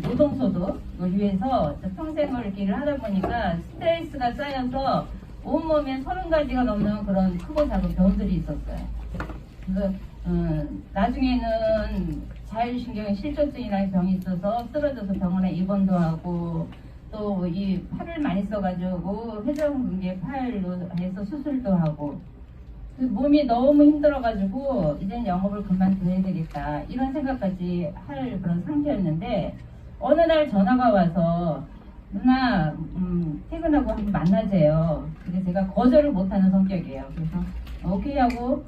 노동소득을 위해서 평생을 일을 하다 보니까 스트레스가 쌓여서 온몸에 30가지가 넘는 그런 크고 작은 병들이 있었어요. 그래서 나중에는 자율신경 실조증이라는 병이 있어서 쓰러져서 병원에 입원도 하고 또 이 팔을 많이 써가지고 회전근개 팔로 해서 수술도 하고 그 몸이 너무 힘들어가지고 이제는 영업을 그만둬야 되겠다 이런 생각까지 할 그런 상태였는데 어느 날 전화가 와서 누나 퇴근하고 한번 만나세요. 근데 제가 거절을 못하는 성격이에요. 그래서 오케이 하고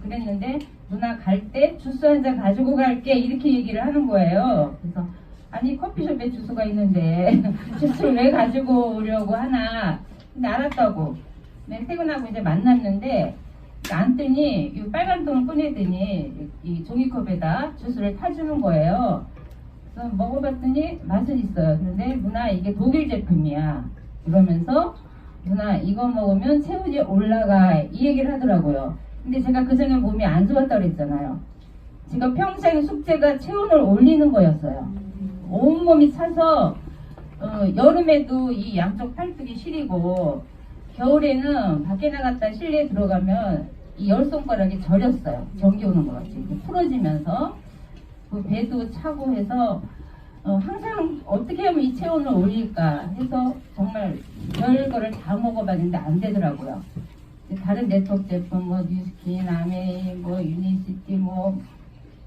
그랬는데 누나 갈 때 주스 한 잔 가지고 갈게 이렇게 얘기를 하는 거예요. 그래서 아니 커피숍에 주소가 있는데 주스를 왜 가지고 오려고 하나. 근데 알았다고. 네, 퇴근하고 이제 만났는데 앉더니 이 빨간 통을 꺼내더니 이 종이컵에다 주스를 타주는 거예요. 그래서 먹어봤더니 맛은 있어요. 그런데 누나 이게 독일 제품이야. 그러면서 누나 이거 먹으면 체온이 올라가 이 얘기를 하더라고요. 근데 제가 그전에 몸이 안 좋았다고 그랬잖아요. 제가 평생 숙제가 체온을 올리는 거였어요. 온몸이 차서 여름에도 이 양쪽 팔뚝이 시리고 겨울에는 밖에 나갔다 실내에 들어가면 이 열 손가락이 저렸어요. 전기 오는 것 같이 풀어지면서 그 배도 차고 해서 항상 어떻게 하면 이 체온을 올릴까 해서 정말 별거를 다 먹어봤는데 안 되더라고요. 다른 네트워크 제품 뭐 뉴스킨, 아메이, 뭐 유니시티 뭐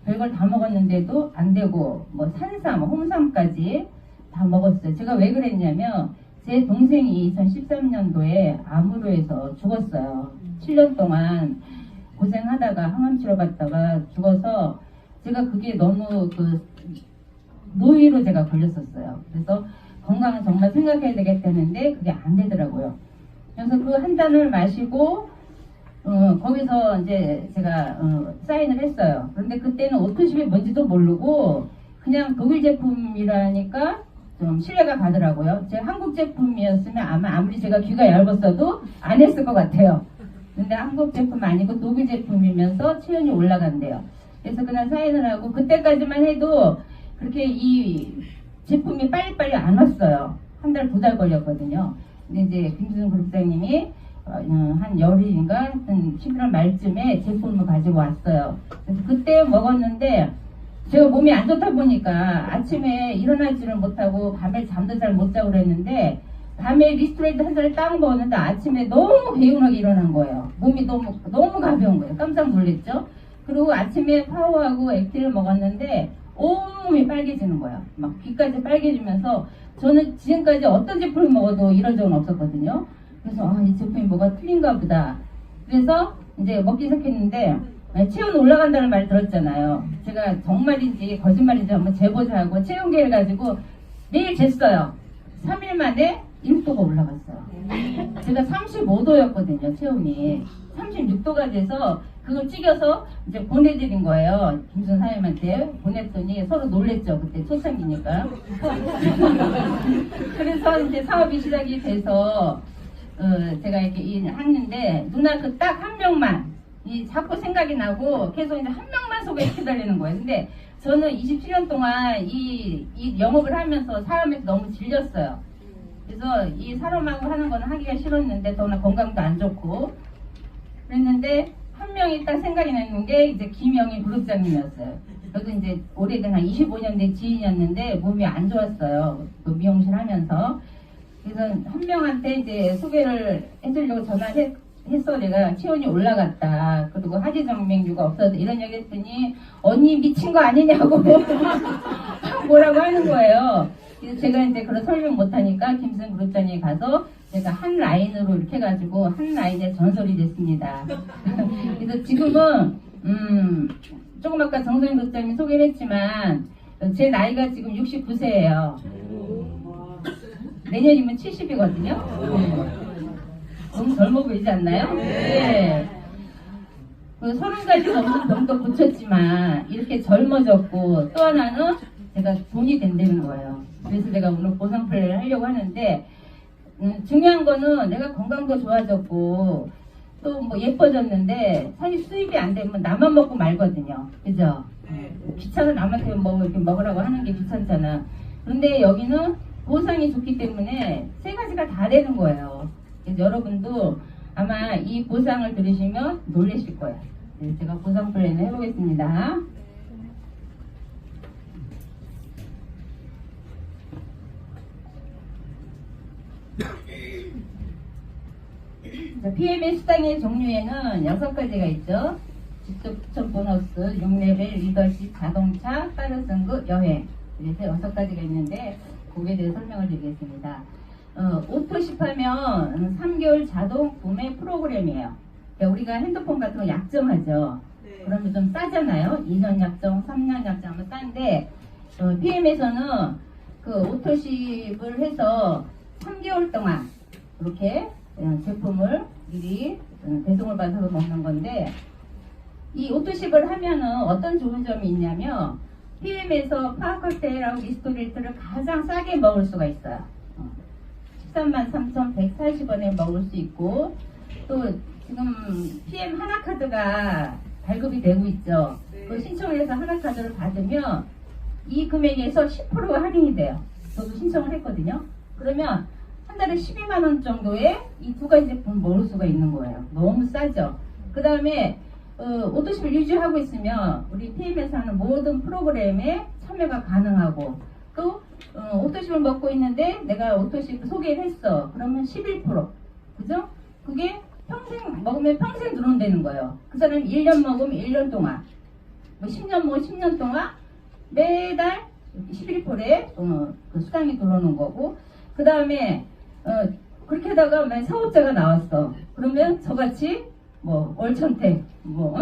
별걸 다 먹었는데도 안 되고 뭐 산삼, 홍삼까지 다 먹었어요. 제가 왜 그랬냐면 제 동생이 2013년도에 암으로 해서 죽었어요. 7년 동안 고생하다가 항암 치료 받다가 죽어서 제가 그게 너무 그 노이로 제가 걸렸었어요. 그래서 건강은 정말 생각해야 되겠다는데 그게 안 되더라고요. 그래서 그 한 잔을 마시고 거기서 이제 제가 사인을 했어요. 그런데 그때는 오토십이 뭔지도 모르고 그냥 독일 제품이라니까 좀 신뢰가 가더라고요. 제 한국 제품이었으면 아마 아무리 제가 귀가 얇았어도 안 했을 것 같아요. 근데 한국 제품 아니고 독일 제품이면서 체온이 올라간대요. 그래서 그날 사인을 하고 그때까지만 해도 그렇게 이 제품이 빨리빨리 안 왔어요. 한 달, 2달 걸렸거든요. 근데 이제 김수정 그룹장님이 한 열흘인가 한 11월 말쯤에 제품을 가지고 왔어요. 그래서 그때 먹었는데 제가 몸이 안 좋다 보니까 아침에 일어나지를 못하고 밤에 잠도 잘 못 자고 그랬는데 밤에 리스토레이트 한 잔을 딱 먹었는데 아침에 너무 개운하게 일어난 거예요. 몸이 너무 가벼운 거예요. 깜짝 놀랐죠. 그리고 아침에 파워하고 액티를 먹었는데 온몸이 빨개지는 거예요. 막 귀까지 빨개지면서 저는 지금까지 어떤 제품을 먹어도 이런 적은 없었거든요. 그래서 이 제품이 뭐가 틀린가 보다. 그래서 이제 먹기 시작했는데 체온 올라간다는 말 들었잖아요. 제가 정말인지 거짓말인지 한번 재보자 하고 체온계를 가지고 매일 쟀어요. 3일 만에 1도가 올라갔어요. 제가 35도였거든요. 체온이 36도가 돼서 그걸 찍어서 이제 보내드린 거예요. 김순 사장님한테 보냈더니 서로 놀랬죠. 그때 초창기니까. 그래서 이제 사업이 시작이 돼서 제가 이렇게 하는데 누나 그 딱 한 명만 자꾸 생각이 나고 계속 이제 한 명만 소개해달라는 거예요. 근데 저는 27년 동안 이 영업을 하면서 사람에서 너무 질렸어요. 그래서 이 사람하고 하는 건 하기가 싫었는데 더나 건강도 안 좋고 그랬는데 한 명이 딱 생각이 나는 게 이제 김영희 그룹장님이었어요. 저도 이제 오래된 한 25년 된 지인이었는데 몸이 안 좋았어요. 그 미용실 하면서. 그래서 한 명한테 이제 소개를 해주려고 전화를 했어. 내가 체온이 올라갔다. 그리고 하지정맥류가 없어서 이런 얘기 했더니 언니 미친 거 아니냐고 뭐라고 하는 거예요. 그래서 제가 이제 그런 설명 못하니까 김승 그룹장에 가서 제가 한 라인으로 이렇게 해가지고 한 라인에 전설이 됐습니다. 그래서 지금은 조금 아까 정소영 그룹장이 소개를 했지만 제 나이가 지금 69세예요. 내년이면 70이거든요. 너무 젊어 보이지 않나요? 네. 30가지 넘는 병도 고쳤지만 이렇게 젊어졌고 또 하나는 제가 돈이 된다는 거예요. 그래서 제가 오늘 보상 플레이를 하려고 하는데 중요한 거는 내가 건강도 좋아졌고 또 뭐 예뻐졌는데 사실 수입이 안 되면 나만 먹고 말거든요. 그죠? 귀찮아. 남한테 뭐 이렇게 먹으라고 하는 게 귀찮잖아. 그런데 여기는 보상이 좋기 때문에 세 가지가 다 되는 거예요. 그래서 여러분도 아마 이 보상을 들으시면 놀라실 거예요. 그래서 제가 보상 플랜을 해보겠습니다. PM의 수당의 종류에는 6가지가 있죠. 직접 추천 보너스, 6레벨, 리더십, 자동차, 빠른 승급, 여행. 그래서 6가지가 있는데 그거에 대해 설명을 드리겠습니다. 오토십 하면 3개월 자동 구매 프로그램이에요. 그러니까 우리가 핸드폰 같은 거 약정하죠. 그러면 좀 싸잖아요. 2년 약정, 3년 약정 하면 싼데 PM에서는 그 오토십을 해서 3개월 동안 이렇게 제품을 미리 배송을 받아서 먹는 건데, 이 오토십을 하면은 어떤 좋은 점이 있냐면 PM에서 파워칵테일하고 미스토리트를 가장 싸게 먹을 수가 있어요. 133,140원에 먹을 수 있고, 또 지금 PM 하나카드가 발급이 되고 있죠. 그 신청을 해서 하나카드를 받으면 이 금액에서 10% 할인이 돼요. 저도 신청을 했거든요. 그러면 한 달에 12만원 정도에 이 2가지 제품을 먹을 수가 있는 거예요. 너무 싸죠. 그 다음에 오토십을 유지하고 있으면 우리 PM에서 하는 모든 프로그램에 참여가 가능하고, 또 오토십을 먹고 있는데 내가 오토십 소개를 했어. 그러면 11%. 그죠? 그게 평생 먹으면 평생 들어온다는 거예요. 그 사람이 1년 먹으면 1년 동안, 뭐 10년 먹으면 10년 동안 매달 11%에 그 수당이 들어오는 거고, 그 다음에 그렇게 하다가 만약 사업자가 나왔어. 그러면 저같이 뭐 월천택 뭐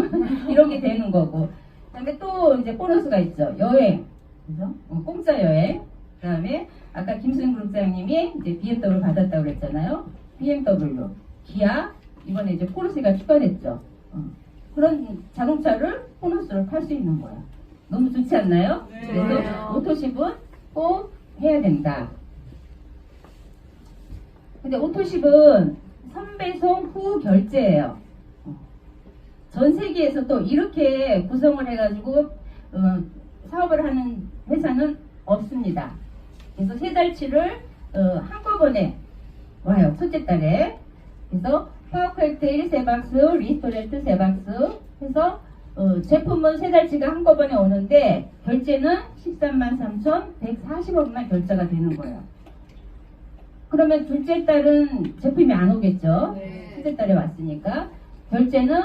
이런 게 되는 거고, 그다음에 또 이제 보너스가 있죠. 여행, 그죠? 공짜 여행. 그다음에 아까 김수영 그룹장님이 이제 BMW 받았다고 그랬잖아요. BMW, 기아, 이번에 이제 포르쉐가 추가됐죠. 그런 자동차를 보너스로 탈 수 있는 거예요. 너무 좋지 않나요? 네. 그래서 오토십은 꼭 해야 된다. 근데 오토십은 선배송 후 결제예요. 전 세계에서 또 이렇게 구성을 해가지고 사업을 하는 회사는 없습니다. 그래서 3달치를 한꺼번에 와요. 첫째 달에. 그래서 파워칵테일 3박스, 리스토레트 3박스 해서 제품은 3달치가 한꺼번에 오는데 결제는 133,140원만 결제가 되는 거예요. 그러면 둘째 달은 제품이 안 오겠죠. 첫째 달에 왔으니까 결제는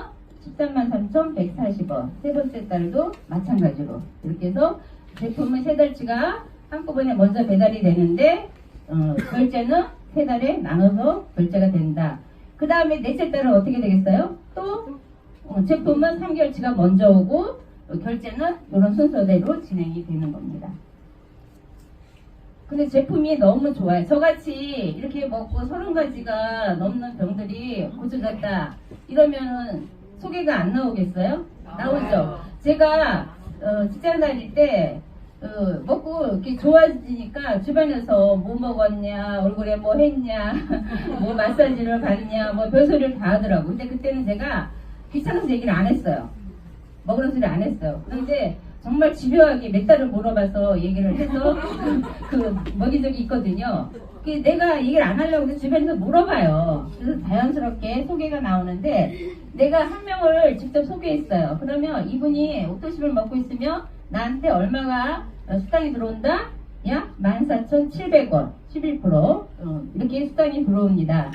133,140원. 세 번째 달도 마찬가지로 이렇게 해서 제품은 3달치가 한꺼번에 먼저 배달이 되는데 결제는 3달에 나눠서 결제가 된다. 그 다음에 넷째 달은 어떻게 되겠어요? 또 제품은 3개월치가 먼저 오고 결제는 이런 순서대로 진행이 되는 겁니다. 근데 제품이 너무 좋아요. 저같이 이렇게 먹고 30가지가 넘는 병들이 고쳐졌다 이러면은 소개가 안 나오겠어요? 나오죠. 제가 직장 다닐 때 먹고 이렇게 좋아지니까 주변에서 뭐 먹었냐, 얼굴에 뭐 했냐, 뭐 마사지를 받냐, 뭐 별소리를 다 하더라고. 근데 그때는 제가 귀찮아서 얘기를 안 했어요. 먹으라는 소리 안 했어요. 그런데 정말 집요하게 몇 달을 물어봐서 얘기를 해서 그 먹이적이 있거든요. 내가 얘기를 안 하려고 해서 주변에서 물어봐요. 그래서 자연스럽게 소개가 나오는데 내가 한 명을 직접 소개했어요. 그러면 이분이 오토십을 먹고 있으면 나한테 얼마가 수당이 들어온다? 약 14,700원, 11% 이렇게 수당이 들어옵니다.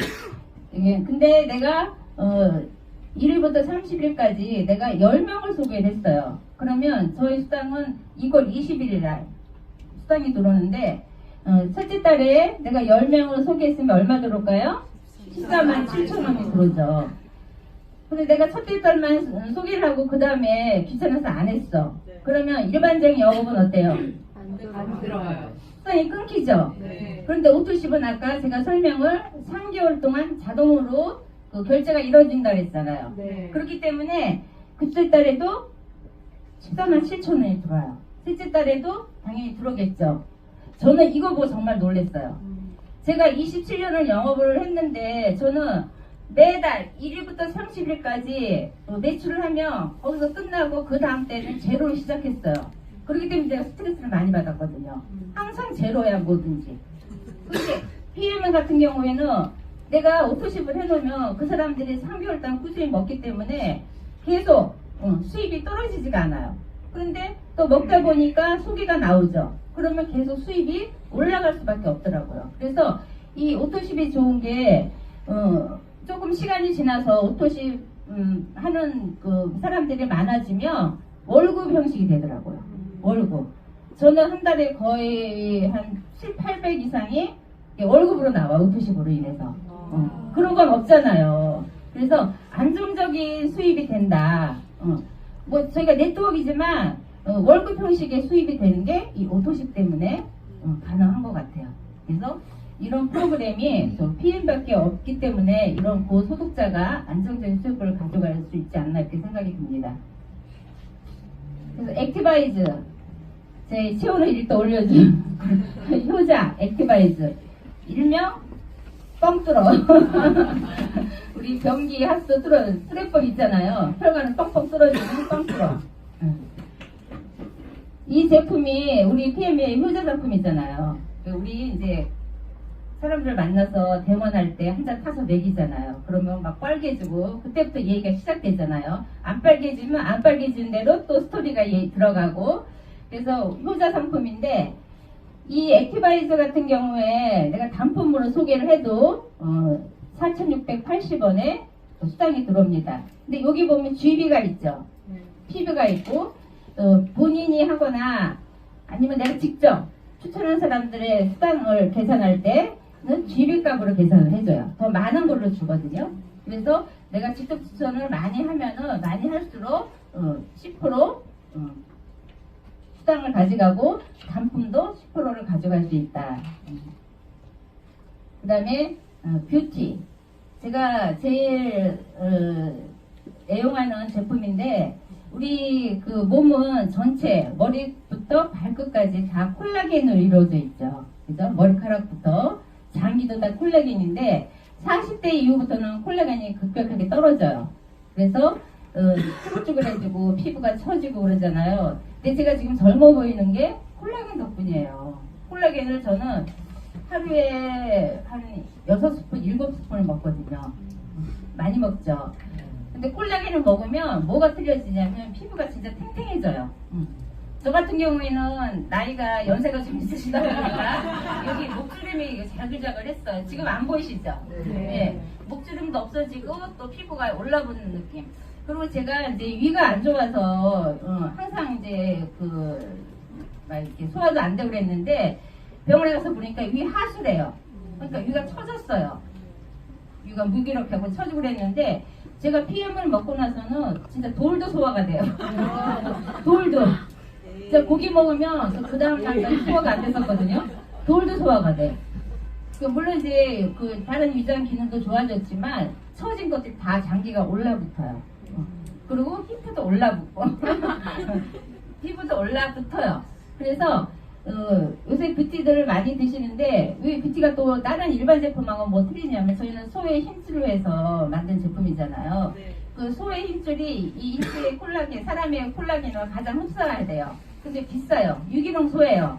근데 내가 1일부터 30일까지 내가 10명을 소개를 했어요. 그러면 저희 수당은 2월 21일 날 수당이 들어오는데 첫째 달에 내가 10명을 소개했으면 얼마 들어올까요? 147,000원이 들어오죠. 근데 내가 첫째 달만 소개를 하고 그 다음에 귀찮아서 안 했어. 그러면 일반적인 영업은 어때요? 안 들어가요. 수당이 끊기죠. 네. 그런데 오토십은 아까 제가 설명을 3개월 동안 자동으로 그 결제가 이루어진다고 했잖아요. 네. 그렇기 때문에 그째 달에도 147,000원이 들어와요. 셋째 달에도 당연히 들어오겠죠. 저는 이거 보고 정말 놀랐어요. 제가 27년을 영업을 했는데 저는 매달 1일부터 30일까지 매출을 하면 거기서 끝나고 그 다음 때는 제로로 시작했어요. 그렇기 때문에 제가 스트레스를 많이 받았거든요. 항상 제로야 뭐든지. 근데 PM 같은 경우에는 내가 오토십을 해놓으면 그 사람들이 3개월 동안 꾸준히 먹기 때문에 계속 수입이 떨어지지가 않아요. 그런데 또 먹다 보니까 소비가 나오죠. 그러면 계속 수입이 올라갈 수밖에 없더라고요. 그래서 이 오토십이 좋은 게 조금 시간이 지나서 오토십 하는 그 사람들이 많아지면 월급 형식이 되더라고요. 월급. 저는 한 달에 거의 한 7, 800 이상이 월급으로 나와 오토십으로 인해서. 그런 건 없잖아요. 그래서 안정적인 수입이 된다. 뭐 저희가 네트워크이지만 월급 형식의 수입이 되는 게 이 오토십 때문에 가능한 것 같아요. 그래서 이런 프로그램이 PM밖에 없기 때문에 이런 고소득자가 안정적인 수입을 가져갈 수 있지 않나 이렇게 생각이 듭니다. 그래서 액티바이즈 제 채원을 일도 올려준 효자 액티바이즈 일명 뻥 뚫어. 우리 변기 하수 뚫어 트랩법 있잖아요. 혈관을 뻥뻥 뚫어주는 뻥 뚫어. 이 제품이 우리 PM의 효자 제품이잖아요. 우리 이제 사람들 만나서 대원할 때 한 잔 타서 먹이잖아요. 그러면 막 빨개지고 그때부터 얘기가 시작되잖아요. 안 빨개지면 안 빨개지는 대로 또 스토리가 들어가고. 그래서 효자 상품인데 이 액티바이저 같은 경우에 내가 단품으로 소개를 해도 4,680원에 수당이 들어옵니다. 근데 여기 보면 GB가 있죠. PB가 있고 본인이 하거나 아니면 내가 직접 추천한 사람들의 수당을 계산할 때는 GB 값으로 계산을 해줘요. 더 많은 걸로 주거든요. 그래서 내가 직접 추천을 많이 하면은 많이 할수록 10% 수당을 가져가고 단품도 10%를 가져갈 수 있다. 그 다음에 뷰티. 제가 제일 애용하는 제품인데 우리 그 몸은 전체 머리부터 발끝까지 다 콜라겐으로 이루어져 있죠. 그죠? 머리카락부터 장기도 다 콜라겐인데 40대 이후부터는 콜라겐이 급격하게 떨어져요. 그래서 쭈글쭈글해지고 피부가 처지고 그러잖아요. 근데 제가 지금 젊어 보이는 게 콜라겐 덕분이에요. 콜라겐을 저는 하루에 한 6스푼, 7스푼을 먹거든요. 많이 먹죠. 근데 콜라겐을 먹으면 뭐가 틀려지냐면 피부가 진짜 탱탱해져요. 저 같은 경우에는 나이가 연세가 좀 있으시다 보니까 여기 목주름이 자글자글했어요. 지금 안 보이시죠? 네. 목주름도 없어지고 또 피부가 올라붙는 느낌. 그리고 제가 이제 위가 안 좋아서 항상 이제 막 이렇게 소화도 안 되고 그랬는데 병원에 가서 보니까 위 하수래요. 그러니까 위가 처졌어요. 위가 무기력하고 처지고 그랬는데 제가 PM을 먹고 나서는 진짜 돌도 소화가 돼요. 돌도. 제가 고기 먹으면 그 다음 날까지 소화가 안 됐었거든요. 돌도 소화가 돼. 물론 이제 그 다른 위장 기능도 좋아졌지만 처진 것들이 다 장기가 올라붙어요. 그리고 피부도 올라붙고 피부도 올라붙어요. 그래서 요새 뷰티들을 많이 드시는데 왜 뷰티가 또 다른 일반 제품하고 뭐 틀리냐면 저희는 소의 힘줄로 해서 만든 제품이잖아요. 그 소의 힘줄이 이 힘줄의 콜라겐, 사람의 콜라겐을 가장 흡수해야 돼요. 근데 비싸요. 유기농 소예요.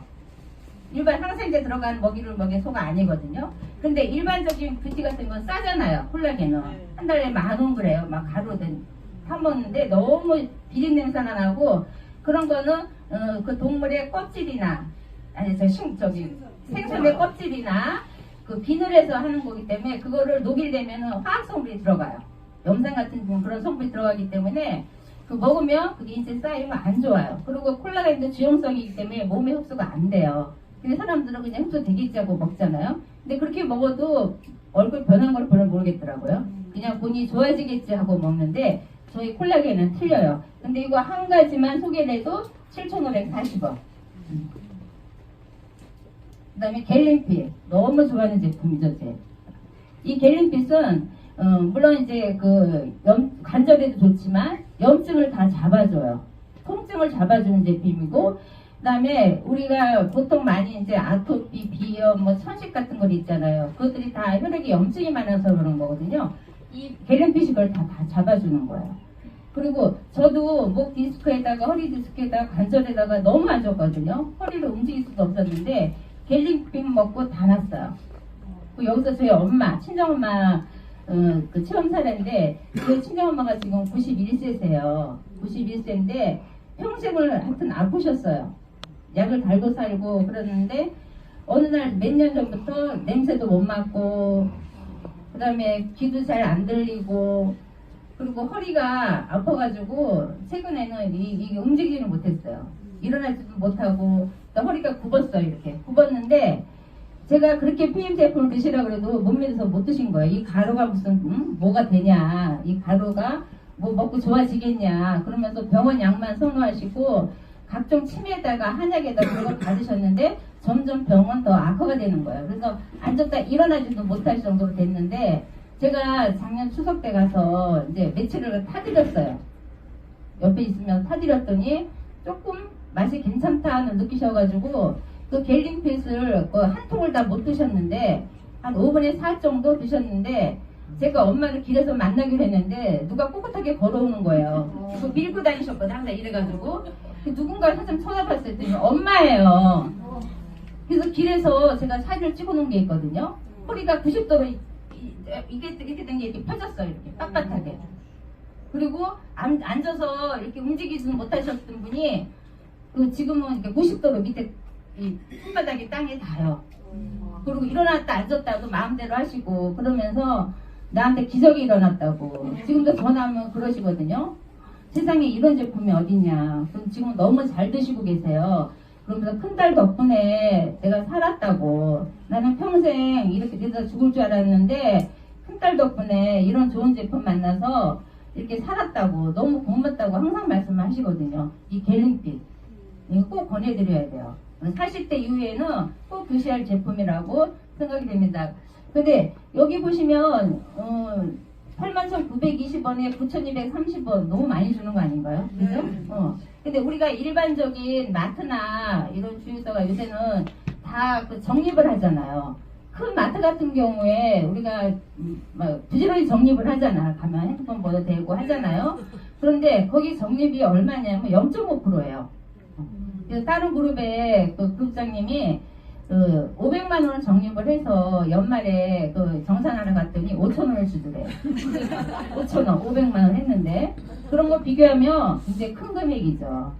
일반 항생제 들어간 먹이를 먹인 소가 아니거든요. 근데 일반적인 뷰티 같은 건 싸잖아요. 콜라겐은 한 달에 10,000원 그래요. 막 가루든 타먹는데 너무 비린냄새가 나고 그런 거는 그 동물의 껍질이나 아니 저기 생선의 껍질이나 그 비늘에서 하는 거기 때문에 그거를 녹일 되면은 화학 성분이 들어가요. 염산 같은 그런 성분이 들어가기 때문에 그 먹으면 그게 이제 쌓이면 안 좋아요. 그리고 콜라겐도 주용성이기 때문에 몸에 흡수가 안 돼요. 근데 사람들은 그냥 흡수 되겠지 하고 먹잖아요. 근데 그렇게 먹어도 얼굴 변한 걸 별로 모르겠더라고요. 그냥 본인이 좋아지겠지 하고 먹는데 저희 콜라겐은 틀려요. 근데 이거 한 가지만 소개를 해도 7,540원. 그 다음에 갤린핏. 너무 좋아하는 제품이죠, 제. 이 갤린핏은, 물론 이제 관절에도 좋지만 염증을 다 잡아줘요. 통증을 잡아주는 제품이고, 그 다음에 우리가 보통 많이 이제 아토피, 비염, 뭐 천식 같은 거 있잖아요. 그것들이 다 혈액에 염증이 많아서 그런 거거든요. 이 계량핏이 그걸 다 잡아주는 거예요. 그리고 저도 목 디스크에다가 허리 디스크에다가 관절에다가 너무 안 좋거든요. 허리를 움직일 수도 없었는데 갤링핏 먹고 다 났어요. 여기서 저희 엄마, 친정엄마 그 체험사례인데 그 친정엄마가 지금 91세세요. 91세인데 평생을 하여튼 아프셨어요. 약을 달고 살고 그러는데 어느 날 몇 년 전부터 냄새도 못 맡고 그 다음에 귀도 잘 안 들리고 그리고 허리가 아파가지고 최근에는 이게 움직이지를 못했어요. 일어나지도 못하고 허리가 굽었어요. 이렇게 굽었는데 제가 그렇게 PM 제품을 드시라고 그래도 못 믿어서 못 드신 거예요. 이 가루가 무슨 뭐가 되냐, 이 가루가 뭐 먹고 좋아지겠냐 그러면서 병원 약만 선호하시고 각종 침에다가 한약에다 그런 걸 받으셨는데 점점 병원 더 악화가 되는 거예요. 그래서 앉았다 일어나지도 못할 정도로 됐는데 제가 작년 추석 때 가서 이제 며칠을 타드렸어요. 옆에 있으면 타드렸더니 조금 맛이 괜찮다는 느끼셔가지고 그 갤링핏을 한 통을 다 못 드셨는데 한 5분의 4 정도 드셨는데 제가 엄마를 길에서 만나기로 했는데 누가 꿋꿋하게 걸어오는 거예요. 그 밀고 다니셨거든 항상 이래가지고 누군가 한참 쳐다봤을 때 엄마예요. 그래서 길에서 제가 사진을 찍어놓은 게 있거든요. 허리가 90도로 이게 된 게 이렇게 펴졌어요. 이렇게 빳빳하게. 그리고 앉아서 이렇게 움직이지는 못하셨던 분이 그 지금은 이렇게 90도로 밑에 이 손바닥이 땅에 닿아요. 그리고 일어났다 앉았다도 마음대로 하시고 그러면서 나한테 기적이 일어났다고 지금도 전화하면 그러시거든요. 세상에 이런 제품이 어딨냐. 그럼 지금 너무 잘 드시고 계세요. 그러면서 큰딸 덕분에 내가 살았다고. 나는 평생 이렇게 돼서 죽을 줄 알았는데 큰딸 덕분에 이런 좋은 제품 만나서 이렇게 살았다고. 너무 고맙다고 항상 말씀을 하시거든요. 이 갤링핏 이거 꼭 권해드려야 돼요. 40대 이후에는 꼭 드셔야 할 제품이라고 생각이 됩니다. 근데 여기 보시면 81,920원에 9,230원 너무 많이 주는 거 아닌가요? 그죠? 근데 우리가 일반적인 마트나 이런 주유소가 요새는 다 그 적립을 하잖아요. 큰 마트 같은 경우에 우리가 막 부지런히 적립을 하잖아. 가면 핸드폰 번호 대고 하잖아요. 그런데 거기 적립이 얼마냐면 0.5%예요. 그래서 다른 그룹의 그 그룹장님이 500만 원을 적립을 해서 연말에 그 정산하러 갔더니 5,000원을 주더래요. 5,000원, 500만 원 했는데 그런 거 비교하면 굉장히 큰 금액이죠.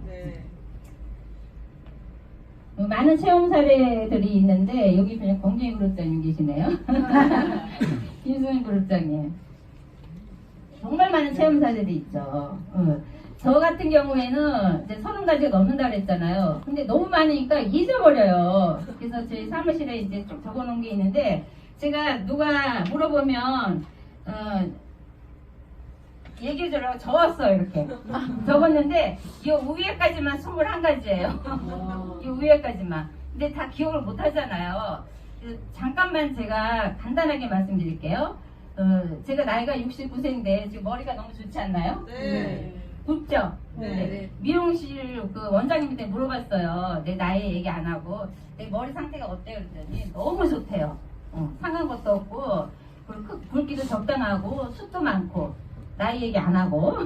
많은 체험 사례들이 있는데 여기 그냥 공주인 그룹장님 계시네요. 김수민 그룹장님. 정말 많은 체험 사례들이 있죠. 저 같은 경우에는 이제 30가지가 넘는다 그랬잖아요. 근데 너무 많으니까 잊어버려요. 그래서 저희 사무실에 이제 좀 적어놓은 게 있는데 제가 누가 물어보면 얘기해주라고 적었어요. 이렇게 적었는데 이 위에까지만 21가지예요. 이 위에까지만. 근데 다 기억을 못 하잖아요. 잠깐만 제가 간단하게 말씀드릴게요. 제가 나이가 69세인데 지금 머리가 너무 좋지 않나요? 네. 굽죠? 네. 미용실 그 원장님한테 물어봤어요. 내 나이 얘기 안 하고 내 머리 상태가 어때요? 그랬더니 너무 좋대요. 상한 것도 없고 그리고 굵기도 적당하고 숱도 많고 나이 얘기 안 하고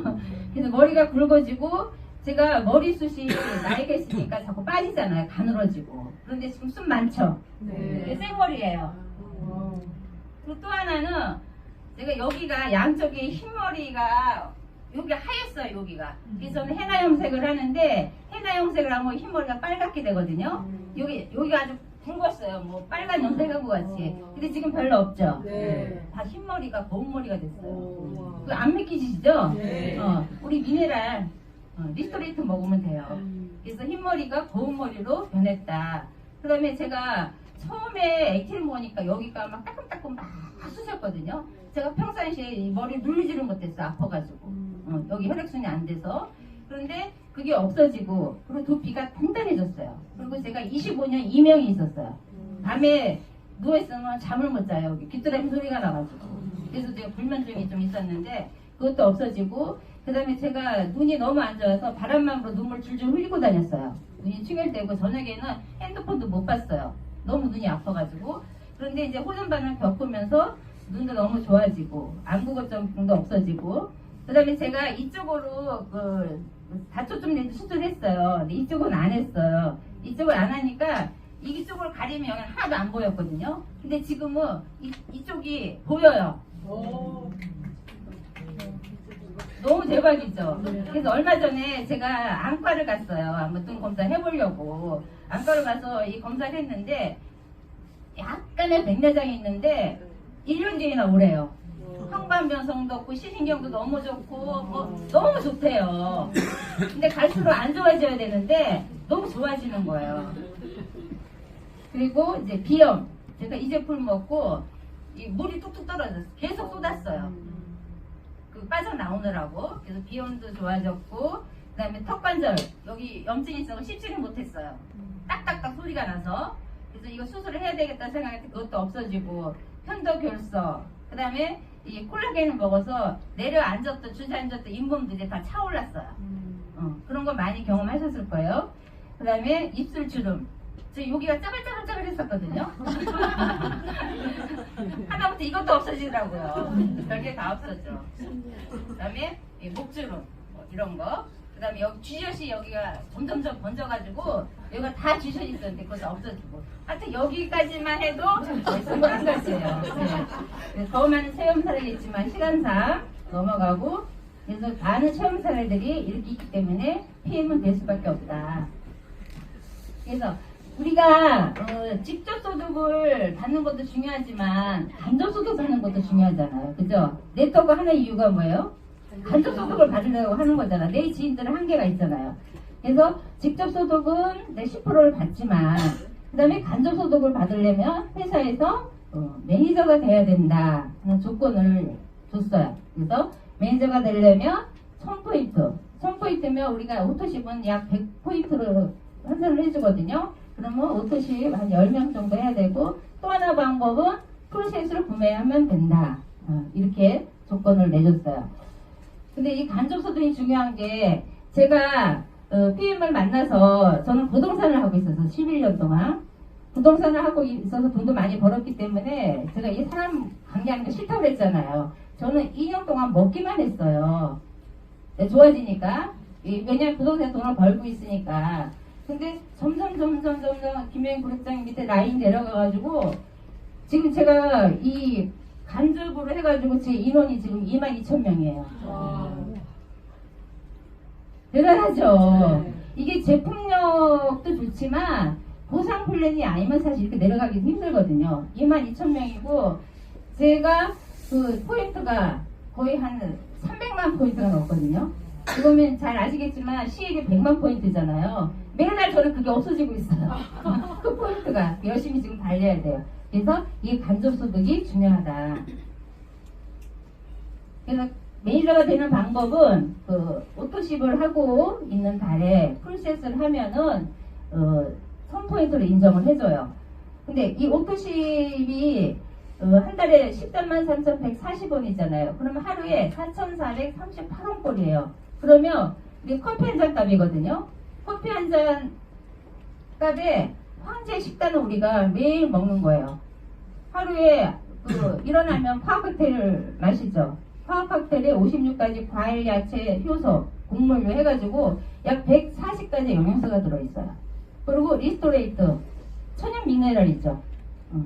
그래서 머리가 굵어지고 제가 머리숱이 나이가 있으니까 자꾸 빠지잖아요. 가늘어지고. 그런데 지금 숱 많죠? 네. 생머리예요. 그리고 또 하나는 제가 여기가 양쪽에 흰머리가 여기 하였어요. 여기가. 그래서 저는 헤나 염색을 하는데 헤나 염색을 하면 흰머리가 빨갛게 되거든요. 여기가 아주 굵었어요. 뭐 빨간 염색하고 같이. 근데 지금 별로 없죠. 네. 다 흰머리가 고운 머리가 됐어요. 오. 그 안 믿기시죠? 네. 우리 미네랄 리스토레이트 먹으면 돼요. 그래서 흰머리가 고운 머리로 변했다. 그 다음에 제가 처음에 액티를 먹으니까 여기가 막 따끔따끔 막 쑤셨거든요. 제가 평상시에 이 머리 눌리지를 못했어. 아파가지고. 여기 혈액순이 안 돼서. 그런데 그게 없어지고 그리고 두피가 단단해졌어요. 그리고 제가 25년 이명이 있었어요. 밤에 누워있으면 잠을 못 자요. 여기 귀뚜라미 소리가 나가지고. 그래서 제가 불면증이 좀 있었는데 그것도 없어지고 그 다음에 제가 눈이 너무 안 좋아서 바람만 불어 눈물 줄줄 흘리고 다녔어요. 눈이 충혈되고 저녁에는 핸드폰도 못 봤어요. 너무 눈이 아파가지고. 그런데 이제 호전반을 겪으면서 눈도 너무 좋아지고 안구거점도 없어지고 그다음에 제가 이쪽으로 다초 좀 수술했어요. 근데 이쪽은 안 했어요. 이쪽을 안 하니까 이쪽을 가리면 여기는 하나도 안 보였거든요. 근데 지금은 이쪽이 보여요. 너무 대박이죠. 그래서 얼마 전에 제가 안과를 갔어요. 한번 눈 검사 해보려고 안과를 가서 이 검사를 했는데 약간의 백내장이 있는데 1년 뒤에나 오래요. 황반변성도 없고 시신경도 너무 좋고 너무 좋대요. 근데 갈수록 안 좋아져야 되는데 너무 좋아지는 거예요. 그리고 이제 비염, 제가 이 제품 먹고 이 물이 뚝뚝 떨어졌어요. 계속 쏟았어요. 빠져나오느라고. 그래서 비염도 좋아졌고 그다음에 턱관절 여기 염증이 있어서 씹지를 못했어요. 딱딱딱 소리가 나서. 그래서 이거 수술을 해야 되겠다 생각했는데 그것도 없어지고 편도결석 그다음에 이 콜라겐을 먹어서 내려앉았던 주저앉았던 잇몸들이 다 차올랐어요. 그런 거 많이 경험하셨을 거예요. 그다음에 입술 주름. 저 여기가 짜글짜글짜글 했었거든요. 하다못해 이것도 없어지더라고요. 별게 다 없어져. 그다음에 이 목주름 이런 거. 그다음에 여기 쥐젖이 여기가 점점점 번져가지고 여기가 다 쥐젖이 있었는데 그것도 없어지고. 하여튼 여기까지만 해도 벌써 한 가지예요. 네. 더 많은 체험 사례겠지만 시간상 넘어가고 그래서 많은 체험 사례들이 이렇게 있기 때문에 PM은 될 수밖에 없다. 그래서 우리가 직접 소득을 받는 것도 중요하지만 간접 소득 받는 것도 중요하잖아요. 그죠? 네트워크 하는 이유가 뭐예요? 간접 소득을 받으려고 하는 거잖아. 내 지인들은 한계가 있잖아요. 그래서 직접 소득은 내 10%를 받지만 그 다음에 간접 소득을 받으려면 회사에서 매니저가 돼야 된다 하는 조건을 줬어요. 그래서 매니저가 되려면 1000포인트 1000포인트면 우리가 오토십은 약 100포인트로 환산을 해주거든요. 그러면 오토십 한 10명 정도 해야 되고 또 하나 방법은 풀셋으로 구매하면 된다. 이렇게 조건을 내줬어요. 근데 이 간접소득이 중요한 게 제가 PM을 만나서 저는 부동산을 하고 있어서 11년 동안 부동산을 하고 있어서 돈도 많이 벌었기 때문에 제가 이 사람 관계하는 거 싫다고 그랬잖아요. 저는 2년 동안 먹기만 했어요. 네, 좋아지니까. 왜냐면 부동산 돈을 벌고 있으니까. 근데 점점 김혜인 부국장 밑에 라인 내려가가지고 지금 제가 이 간접으로 해가지고 제 인원이 지금 22,000명이에요. 대단하죠. 이게 제품력도 좋지만 보상 플랜이 아니면 사실 이렇게 내려가기 힘들거든요. 22,000명이고 제가 그 포인트가 거의 한 300만 포인트가 넘거든요. 그러면 잘 아시겠지만 시액이 100만 포인트잖아요. 매달 저는 그게 없어지고 있어요. 그 포인트가 열심히 지금 달려야 돼요. 그래서 이 간접소득이 중요하다. 그래서 매니저가 되는 방법은 오토십을 하고 있는 달에 풀셋을 하면은 1000포인트를 인정을 해줘요. 근데 이 오토십이 한 달에 103,140원이잖아요. 그러면 하루에 4,438원꼴이에요. 그러면 우리 커피 한 잔 값이거든요. 커피 한 잔 값에 황제 식단을 우리가 매일 먹는 거예요. 하루에 일어나면 파워 칵테일을 마시죠. 파워 칵테일에 56가지 과일, 야채, 효소, 곡물류 해가지고 약 140가지 영양소가 들어있어요. 그리고 리스토레이트, 천연 미네랄 있죠.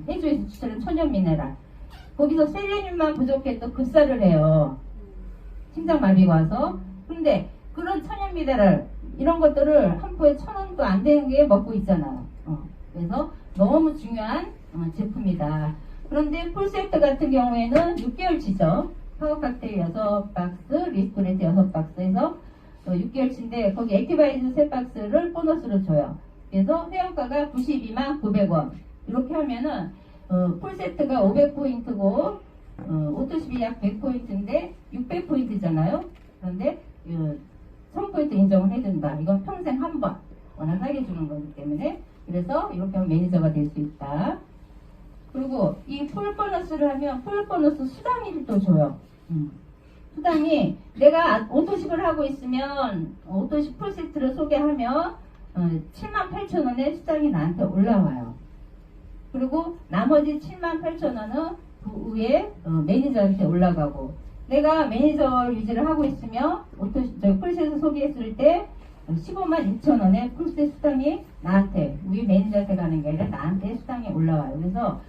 해주에서 추천한 천연 미네랄. 거기서 셀레늄만 부족해도 급사를 해요. 심장마비가 와서. 근데 그런 천연 미네랄 이런 것들을 한 포에 1,000원도 안 되는 게 먹고 있잖아요. 그래서 너무 중요한 제품이다. 그런데 풀세트 같은 경우에는 6개월치죠. 파워 칵테일 6박스, 리스토레이트 6박스에서 6개월치인데 거기 액티바이즈 3박스를 보너스로 줘요. 그래서 회원가가 92만 900원. 이렇게 하면은 풀세트가 500포인트고 오토십이 약 100포인트인데 600포인트잖아요. 그런데 1000포인트 인정을 해준다. 이건 평생 한 번 워낙 하게 주는 거기 때문에 그래서 이렇게 하면 매니저가 될 수 있다. 그리고 이 풀 보너스를 하면 풀 보너스 수당이 또 줘요. 수당이 내가 오토십을 하고 있으면 오토십 풀세트를 소개하면 78,000원의 수당이 나한테 올라와요. 그리고 나머지 78,000원은 그 위에 매니저한테 올라가고, 내가 매니저 유지를 하고 있으며 풀셋을 소개했을 때 15만 2천 원의 풀셋 수당이 나한테, 우리 매니저한테 가는 게 아니라 나한테 수당이 올라와요. 그래서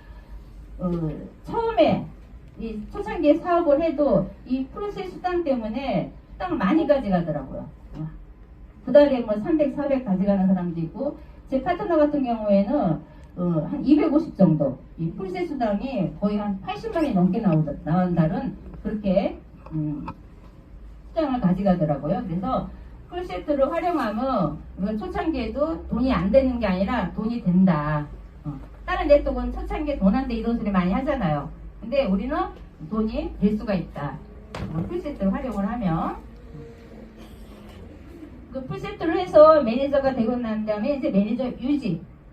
처음에 이 초창기에 사업을 해도 이 풀셋 수당 때문에 수당을 많이 가져가더라고요. 그 달에 뭐 300, 400 가져가는 사람도 있고, 제 파트너 같은 경우에는 한 250 정도, 이 풀셋 수당이 거의 한 80만이 넘게 나온 달은 그렇게 수당을 가져가더라고요. 그래서 풀세트를 활용하면 우리가 초창기에도 돈이 안 되는 게 아니라 돈이 된다. 다른 네트워크는 초창기에 돈 안 돼 이런 소리 많이 하잖아요. 근데 우리는 돈이 될 수가 있다. 풀세트를 활용을 하면. 그 풀세트를 해서 매니저가 되고 난 다음에 이제 매니저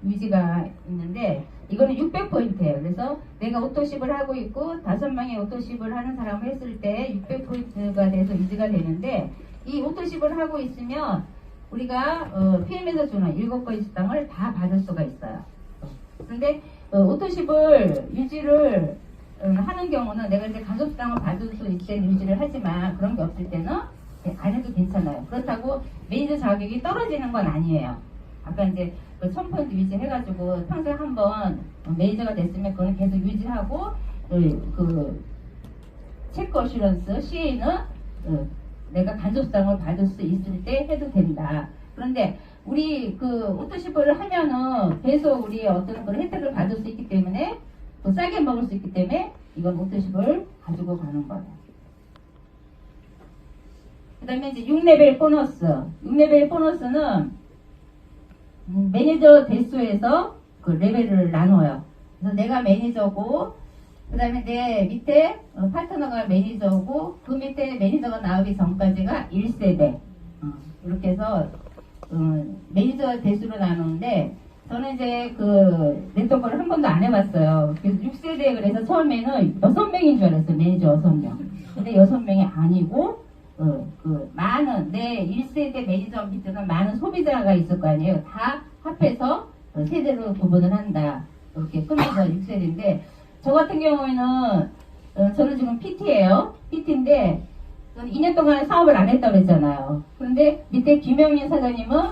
유지가 있는데, 이거는 600포인트예요. 그래서 내가 오토십을 하고 있고 5명의 오토십을 하는 사람을 했을 때 600포인트가 돼서 유지가 되는데, 이 오토십을 하고 있으면 우리가 PM에서 주는 7가지 수당을 다 받을 수가 있어요. 그런데 오토십을 유지를 하는 경우는 내가 이제 가족 수당을 받을 수 있을 때는 유지를 하지만, 그런 게 없을 때는 안 해도 괜찮아요. 그렇다고 매니저 자격이 떨어지는 건 아니에요. 아까 이제 1000포인트 유지해가지고 평생 한번 매니저가 됐으면 그건 계속 유지하고, 그 체크 어슈런스 CA는 내가 간접수당을 받을 수 있을 때 해도 된다. 그런데 우리 그 오토십을 하면은 계속 우리 어떤 그런 혜택을 받을 수 있기 때문에, 또 싸게 먹을 수 있기 때문에 이건 오토십을 가지고 가는 거예요. 그 다음에 이제 6레벨 보너스. 6레벨 보너스는 매니저 대수에서 그 레벨을 나눠요. 그래서 내가 매니저고, 그 다음에 내 밑에 파트너가 매니저고, 그 밑에 매니저가 나오기 전까지가 1세대. 이렇게 해서 매니저 대수로 나누는데, 저는 이제 그 네트워크를 한 번도 안 해봤어요. 그래서 6세대, 그래서 처음에는 6명인 줄 알았어요. 매니저 6명. 근데 6명이 아니고, 그 많은 내 1세대 매니저 밑에는 많은 소비자가 있을 거 아니에요. 다 합해서 세대로 구분을 한다. 이렇게 끊어서 6세대인데, 저 같은 경우에는 저는 지금 PT예요. PT인데 2년 동안 사업을 안 했다고 그랬잖아요. 그런데 밑에 김영민 사장님은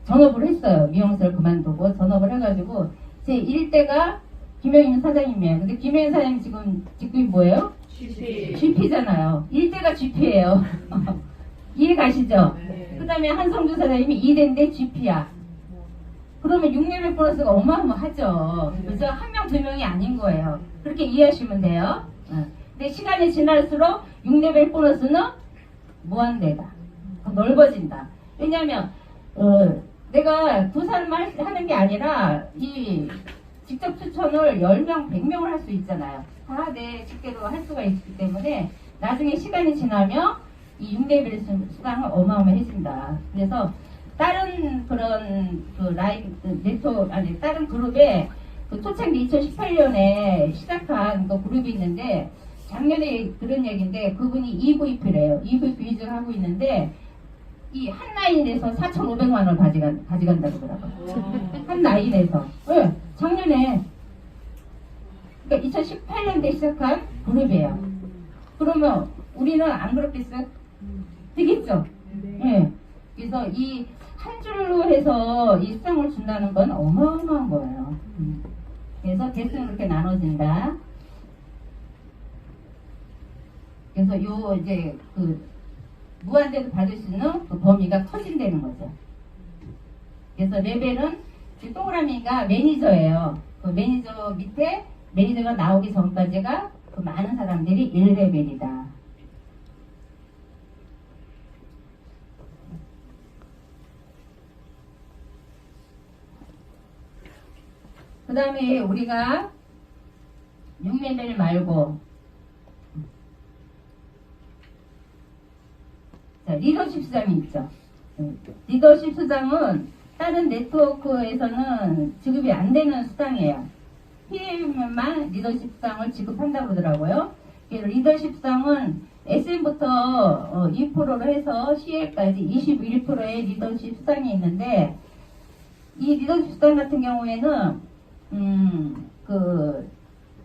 전업을 했어요. 미용실을 그만두고 전업을 해가지고 제 1대가 김영민 사장님이에요. 근데 김영민 사장님 지금 직급이 뭐예요? GP잖아요. 1대가 GP예요. 이해 가시죠? 네. 그 다음에 한성주 사장님이 2대인데 GP야. 그러면 6레벨 보너스가 어마어마하죠. 그래서 한 명, 2명이 아닌 거예요. 그렇게 이해하시면 돼요. 근데 시간이 지날수록 6레벨 보너스는 무한대다. 넓어진다. 왜냐하면 내가 두 사람만 하는 게 아니라 이 직접 추천을 10명, 100명을 할 수 있잖아요. 다 내 직대로 할 수가 있기 때문에 나중에 시간이 지나면 이 6레벨 수당은 어마어마해진다. 그래서 다른 그런 그 네트워크, 아니 다른 그룹에 그 초창기 2018년에 시작한 그 그룹이 있는데, 작년에 들은 얘기인데 그분이 EVP래요. EVP 위주로 하고 있는데 이 한 라인에서 4,500만 원 가져간다고 그러더라고요. 한 라인에서. 네, 작년에. 그러니까 2018년에 시작한 그룹이에요. 그러면 우리는 안 그렇겠어요? 되겠죠? 네. 그래서 이 한 줄로 해서 이 수당을 준다는 건 어마어마한 거예요. 그래서 대수는 이렇게 나눠진다. 그래서 요 이제 그 무한대로 받을 수 있는 그 범위가 커진다는 거죠. 그래서 레벨은 동그라미가 매니저예요. 그 매니저 밑에 매니저가 나오기 전까지가 그 많은 사람들이 1레벨이다. 그 다음에 우리가 6레벨 말고 자, 리더십 수당이 있죠. 리더십 수당은 다른 네트워크에서는 지급이 안 되는 수당이에요. PM만 리더십 수당을 지급한다고 그러더라고요. 리더십 수당은 SM부터 2%로 해서 CL까지 21%의 리더십 수당이 있는데, 이 리더십 수당 같은 경우에는 그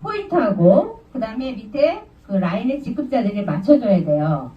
포인트하고 그 다음에 밑에 그 라인에 직급자들이 맞춰줘야 돼요.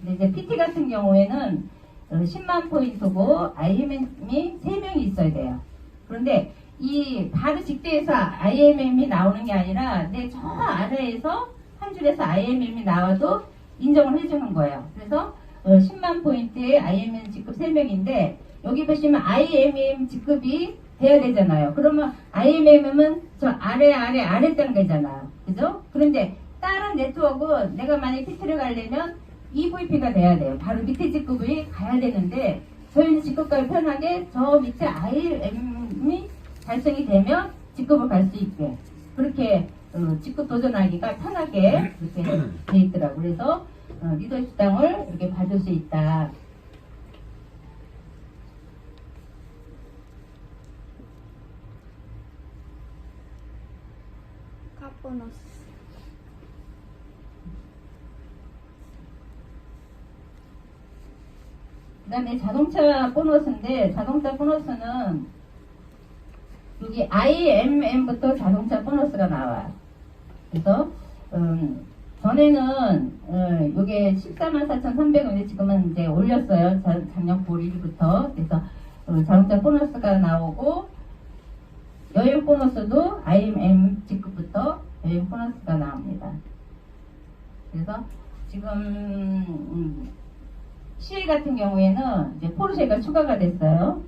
근데 이제 PT 같은 경우에는 10만 포인트고 IMM이 3명이 있어야 돼요. 그런데 이 바로 직대에서 IMM이 나오는 게 아니라 내 저 아래에서 한 줄에서 IMM이 나와도 인정을 해주는 거예요. 그래서 10만 포인트에 IMM 직급 3명인데 여기 보시면 IMM 직급이 돼야 되잖아요. 그러면 IMM은 저 아래 있다는 거잖아요. 그죠? 그런데 다른 네트워크 내가 만약에 PT를 가려면 EVP가 돼야 돼요. 바로 밑에 직급이 가야 되는데 저희는 직급과 편하게 저 밑에 IMM이 달성이 되면 직급을 갈 수 있게 그렇게 직급 도전하기가 편하게 이렇게 돼 있더라고요. 그래서 리더십 당을 이렇게 받을 수 있다. 카보너스. 그 다음에 자동차 보너스인데 자동차 보너스는 여기 IMM부터 자동차 보너스가 나와요. 그래서 전에는 이게 144,300원인데 지금은 이제 올렸어요. 작년 9월 1일부터. 그래서 자동차 보너스가 나오고 여행 보너스도 IMM 직급부터 여행 보너스가 나옵니다. 그래서 지금 CL 같은 경우에는 이제 포르쉐가 추가가 됐어요.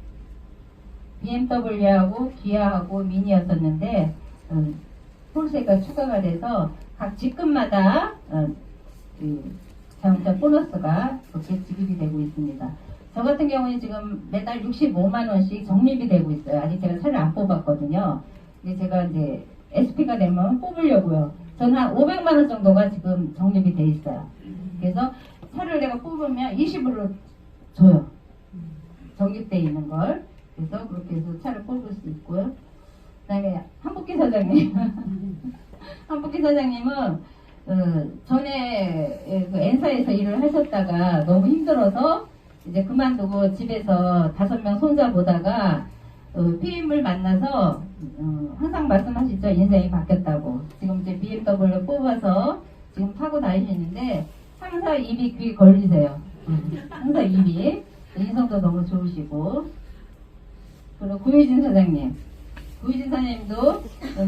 BMW하고 기아하고 미니였었는데 포르쉐가 추가가 돼서 각 직급마다 자동차 보너스가 그렇게 지급이 되고 있습니다. 저 같은 경우는 지금 매달 65만 원씩 적립이 되고 있어요. 아직 제가 차를 안 뽑았거든요. 근데 제가 이제 SP가 되면 뽑으려고요. 저는 한 500만 원 정도가 지금 적립이 돼 있어요. 그래서 차를 내가 뽑으면 20으로 줘요. 적립돼 있는 걸. 그래서 그렇게 해서 차를 뽑을 수 있고요. 그 다음에 한복기 사장님. 한복기 사장님은 전에 그 N사에서 일을 하셨다가 너무 힘들어서 이제 그만두고 집에서 5명 손자 보다가 PM을 만나서 항상 말씀하시죠. 인생이 바뀌었다고. 지금 이제 BMW 뽑아서 지금 타고 다니시는데 항상 입이 귀에 걸리세요. 항상 입이. 인성도 너무 좋으시고. 그리고 구혜진 사장님. 구혜진 사장님도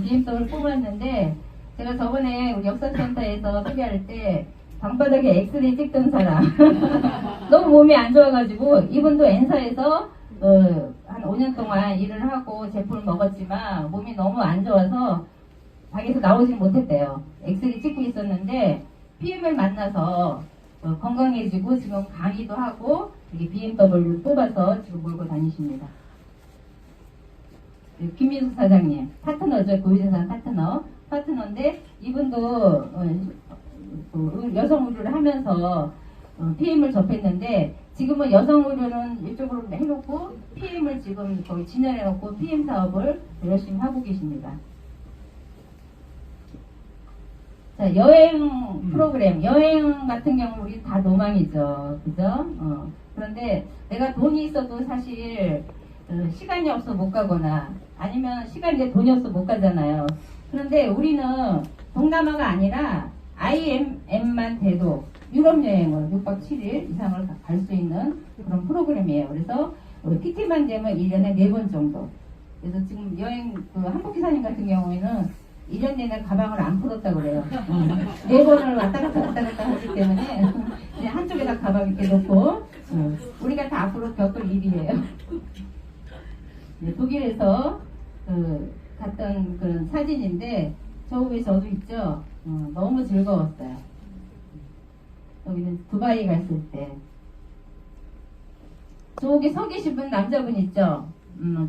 BMW 뽑았는데 제가 저번에 우리 역사센터에서 소개할 때 방바닥에 엑스레이 찍던 사람 너무 몸이 안 좋아가지고 이분도 N사에서 한 5년 동안 일을 하고 제품을 먹었지만 몸이 너무 안 좋아서 방에서 나오지 못했대요. 엑스레이 찍고 있었는데 PM을 만나서 건강해지고 지금 강의도 하고 BMW 뽑아서 지금 몰고 다니십니다. 김민수 사장님 파트너죠. 고유진 사장 파트너인데 이분도 여성 의료를 하면서 PM을 접했는데 지금은 여성 의료는 이쪽으로 해놓고 PM을 지금 거의 진열해놓고 PM 사업을 열심히 하고 계십니다. 자, 여행 프로그램, 여행 같은 경우 우리 다 로망이죠. 그죠? 그런데 내가 돈이 있어도 사실 시간이 없어 못 가거나 아니면 시간이 내 돈이 없어 못 가잖아요. 그런데 우리는 동남아가 아니라 IMM만 돼도 유럽 여행을 6박 7일 이상을 갈 수 있는 그런 프로그램이에요. 그래서 PT만 되면 1년에 4번 정도. 그래서 지금 여행 한국 기사님 같은 경우에는 1년 내내 가방을 안 풀었다고 그래요. 4번을 왔다 갔다 하기 때문에 그냥 한쪽에다 가방 이렇게 놓고 우리가 다 앞으로 겪을 일이에요. 네, 독일에서 갔던 그런 사진인데 저 위에 저도 있죠. 너무 즐거웠어요. 여기는 두바이 갔을 때. 저기 서 계신 분 남자분 있죠.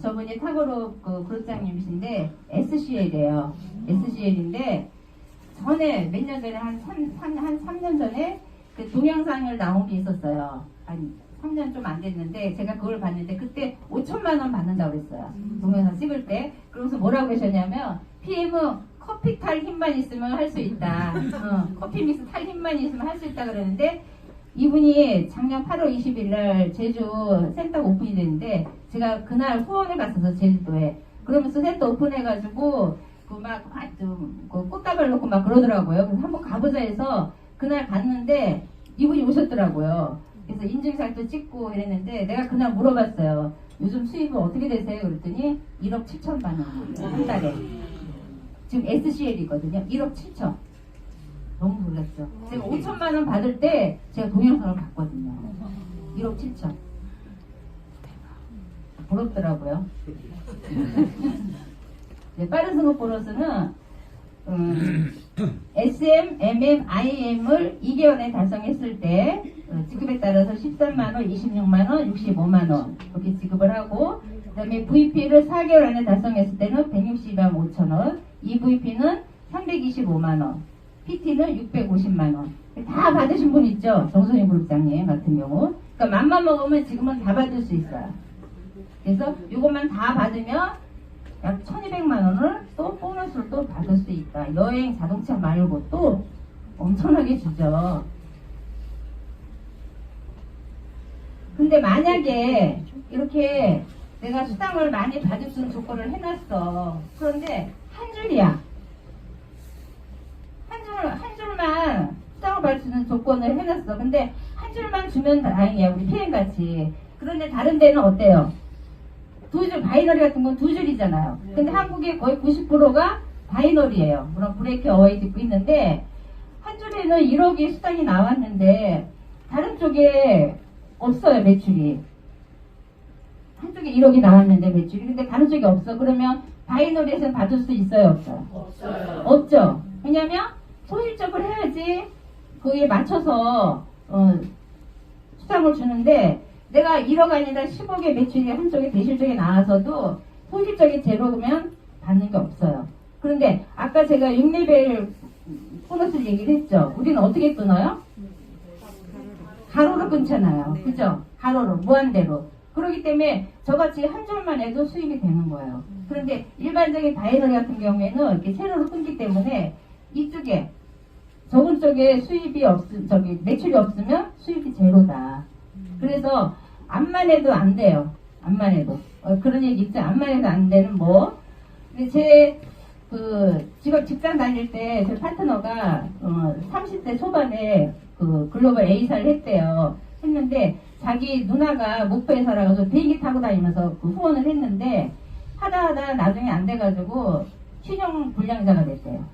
저분이 탁월호 그룹장님이신데 SCL이에요. SCL인데 전에 몇 년 전에 한 3년 전에 그 동영상을 나온 게 있었어요. 한 3년 좀 안 됐는데 제가 그걸 봤는데 그때 5천만 원 받는다고 그랬어요. 동영상 찍을 때. 그러면서 뭐라고 하셨냐면 PM은 커피 탈 힘만 있으면 할 수 있다. 커피 믹스 탈 힘만 있으면 할 수 있다 그러는데 이분이 작년 8월 20일 날 제주 센터가 오픈이 됐는데 제가 그날 후원을 갔어서 제주도에 그러면서 센터 오픈해가지고 그 꽃다발 놓고 막 그러더라고요. 그래서 한번 가보자 해서 그날 갔는데 이분이 오셨더라고요. 그래서 인증샷도 찍고 이랬는데 내가 그날 물어봤어요. 요즘 수입은 어떻게 되세요? 그랬더니 1억 7천만 원 한 달에. 지금 SCL이거든요. 1억 7천. 너무 놀랐죠. 제가 5천만 원 받을 때 제가 동영상을 봤거든요. 1억 7천. 부럽더라고요. 네, 빠른 승급 보너스는 SM, MM, IM을 2개월에 달성했을 때 지급에 따라서 13만원, 26만원, 65만원 이렇게 지급을 하고, 그 다음에 VP를 4개월 안에 달성했을 때는 160만 5천원, EVP는 325만원, PT는 650만원. 다 받으신 분 있죠? 정선희 그룹장님 같은 경우. 그러니까 맘만 먹으면 지금은 다 받을 수 있어요. 그래서 이것만 다 받으면 약 1200만원을 또 보너스를 또 받을 수 있다. 여행, 자동차 말고 또 엄청나게 주죠. 근데 만약에 이렇게 내가 수당을 많이 받을 수 있는 조건을 해놨어. 그런데 한 줄이야. 한 줄만 수당을 받을 수 있는 조건을 해놨어. 근데 한 줄만 주면 다행이야. 우리 PM같이. 그런데 다른 데는 어때요? 두 줄, 바이너리 같은 건 두 줄이잖아요. 근데 한국의 거의 90%가 바이너리예요. 물론 브레이크 어웨이 듣고 있는데, 한 줄에는 1억이 수당이 나왔는데 다른 쪽에 없어요, 매출이. 한쪽에 1억이 나왔는데 매출이. 근데 다른 쪽에 없어. 그러면 바이너리에서는 받을 수 있어요, 없어요? 없어요. 없죠. 왜냐면 소실적을 해야지 거기에 맞춰서 수당을 주는데, 내가 1억 아니라 10억의 매출이 한쪽에 대실적에 나와서도 소실적이 제로면 받는 게 없어요. 그런데 아까 제가 6레벨 보너스 얘기를 했죠. 우리는 어떻게 끊어요? 가로로 끊잖아요. 그죠? 가로로, 무한대로. 그렇기 때문에 저같이 한 줄만 해도 수입이 되는 거예요. 그런데 일반적인 바이너리 같은 경우에는 이렇게 세로로 끊기 때문에 이쪽에 적은 쪽에 수입이 매출이 없으면 수입이 제로다. 그래서 암만 해도 안 돼요. 암만 해도. 그런 얘기 있죠. 암만 해도 안 되는 뭐. 근데 제 직장 다닐 때 제 파트너가 30대 초반에 글로벌 A사를 했대요. 했는데 자기 누나가 목포에 살아가지고 비행기 타고 다니면서 후원을 했는데 하다 나중에 안 돼가지고 신용 불량자가 됐대요.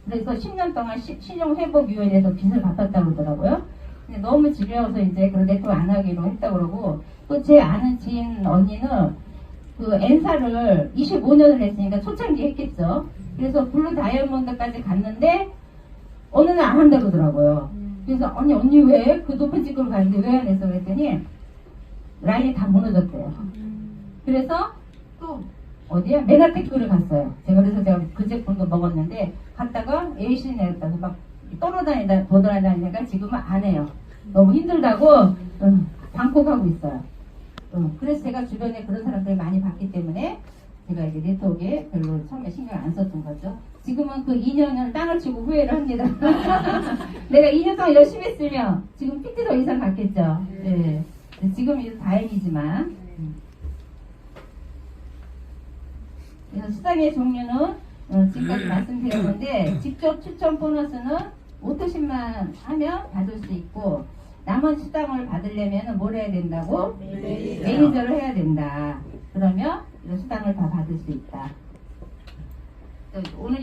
그래서 10년 동안 신용회복위원회에서 빚을 갚았다고 그러더라고요. 근데 너무 지겨워서 이제 그런 네트워크 안 하기로 했다고 그러고, 또 제 아는 지인 언니는 N사를 25년을 했으니까 초창기 했겠죠. 그래서 블루 다이아몬드까지 갔는데 어느 날 안 한다고 그러더라고요. 그래서 언니 왜 그 높은 직급을 갔는데 왜 안 했어? 그랬더니 라인이 다 무너졌대요. 그래서 또 어디야? 메가테크를 갔어요. 그래서 제가 그 제품도 먹었는데 갔다가 AC 내렸다고 막 돌아다니다가 지금은 안 해요. 너무 힘들다고 방콕하고 있어요. 그래서 제가 주변에 그런 사람들을 많이 봤기 때문에 제가 이제 네트워크에 별로 처음에 신경 안 썼던 거죠. 지금은 그 2년을 땅을 치고 후회를 합니다. 내가 2년 동안 열심히 했으면 지금 PT 더 이상 갔겠죠. 네. 지금이 다행이지만. 그래서 수당의 종류는 지금까지 말씀드렸는데, 직접 추천 보너스는 오토십만 하면 받을 수 있고, 남은 수당을 받으려면 뭘 해야 된다고? 매니저를 해야 된다. 그러면 수당을 다 받을 수 있다. 오늘